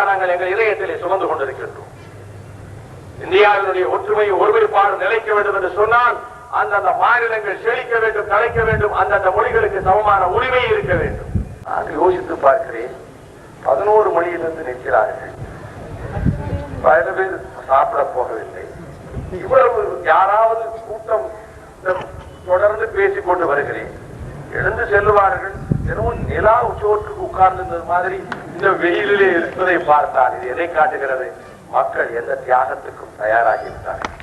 நாங்கள் எங்கள் இதயத்திலே சுமந்து கொண்டிருக்கின்றோம். இந்தியாவினுடைய ஒற்றுமை ஒருமைப்பாடு நிலைக்க வேண்டும் என்று சொன்னால் அந்தந்த மாநிலங்கள் செழிக்க வேண்டும், தலைக்க வேண்டும், அந்தந்த மொழிகளுக்கு சமமான உரிமை இருக்க வேண்டும். நான் யோசித்து பார்க்கிறேன், 11 மணியிலிருந்து நிற்கிறார்கள், பல பேர் சாப்பிட போகவில்லை. இவ்வளவு யாராவது கூட்டம் தொடர்ந்து பேசிக் கொண்டு வருகிறேன், எழுந்து செல்லுவார்கள். தினமும் நிலா உச்சோட்டுக்கு உட்கார்ந்திருந்தது மாதிரி இந்த வெயிலிலே இருப்பதை பார்த்தால் இது எதை காட்டுகிறது? மக்கள் எந்த தியாகத்துக்கும் தயாராகிவிட்டார்கள்,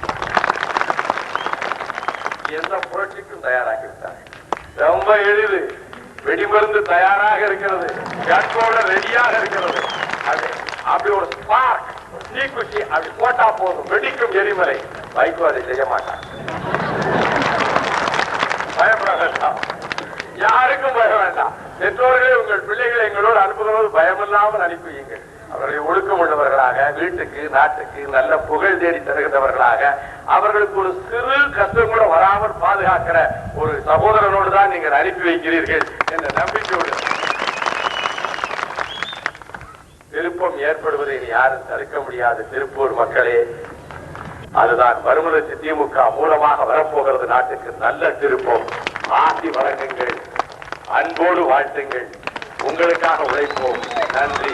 எந்த புரட்சிக்கும் தயாராகிவிட்டார்கள். ரொம்ப எளிது, வெடிமருந்து தயாராக இருக்கிறது, கண்ட்ரோல ரெடியாக இருக்கிறது. அது அப்படி ஒரு ஸ்பார்க் தீக்குச்சி அப்படி போட்டா போதும், வெடிக்கும் எரிமலை. வைகோ அதை செய்ய மாட்டாங்க, பயப்பட வேண்டாம், யாருக்கும் பயம் வேண்டாம். பெற்றோர்களே உங்கள் பிள்ளைகளை எங்களோடு அனுப்புகிறோடு பயமில்லாமல் அனுப்பி வையுங்கள். அவர்களை ஒழுக்கம் உள்ளவர்களாக, வீட்டுக்கு நாட்டுக்கு நல்ல புகழ் தேடி தருகின்றவர்களாக, அவர்களுக்கு ஒரு சிறு கஷ்டம் கூட வராமல் பாதுகாக்கிற ஒரு சகோதரனோடு தான் நீங்கள் அனுப்பி வைக்கிறீர்கள் என்ற நம்பிக்கையோடு. திருப்பம் ஏற்படுவதை யாரும் தடுக்க முடியாது. திருப்பூர் மக்களே, அதுதான் மறுமலர்ச்சி திமுக மூலமாக வரப்போகிறது. நாட்டுக்கு நல்ல திருப்பம். ஆசி வழங்குங்கள், அன்போடு வாழ்த்துங்கள், உங்களுக்காக உழைப்போம். நன்றி.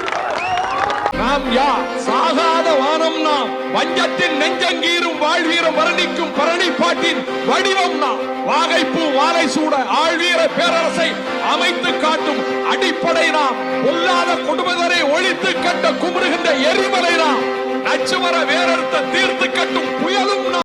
நாம் யார்? சாகாத வானம் நாம், வஞ்சத்தின் நெஞ்சங்கீரும் வாழ்வீரம் வர்ணிக்கும் பரணிப்பாட்டின் வடிவம் நாம். வாகைப்பூ வாழை சூட ஆழ்வீர பேரரசை அமைத்து காட்டும் அடிப்படை நாம். பொல்லாத கொடுமதரை ஒழித்து கட்ட குமுறுகின்ற எரிமலை நாம். நச்சுமர வேறறுத்த தீர்த்து கட்டும் புயலும் நாம்.